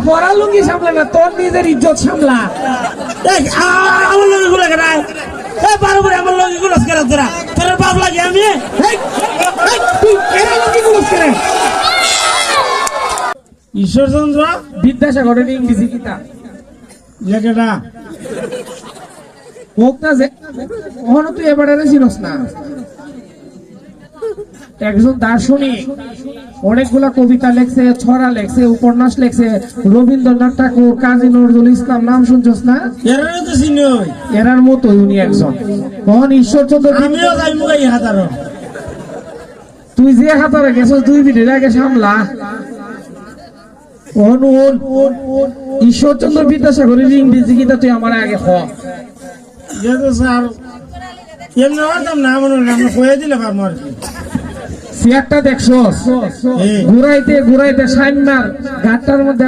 পড়া লুঙ্গি সামলা না, তোর নিজের ইজ্জত সামলা। আমার লগে গুলো কেন বারো করে আমার লগে গুলো কেন তোরা তোর বাপ লাগে আমি তুই এরা লুঙ্গি গুলো করে ঈশ্বরচন্দ্র বিদ্যাসাগরের ইংরেজি কিতাব লেখাটা হোক না যে ওখানে তুই এবারে চিনস না। একজন দার্শনিক অনেকগুলা কবিতা লেখছে, ছড়া লেখছে, উপন্যাস লেখছে, রবীন্দ্রনাথ ঠাকুর, কাজী নজরুল ইসলাম, নাম শুনছস না? এরা তো চিনি এরার মতো উনি একজন। তখন ঈশ্বরচন্দ্র আমিও যাইব এই হাজারো তুই যে হাতারে গেছস 2 মিনিট আগে সামলা। ঈশ্বরচন্দ্র বিদ্যাসাগরের ইংরেজি কিতা তুই আমার আগে হ। যেহেতু স্যার এমনি হতাম না মনে হয় আমরা কয়ে দিলে পারবো আর কি। চেয়ারটা দেখছস ঘুরাইতে ঘুরাইতে সাইনমার গাড়টার মধ্যে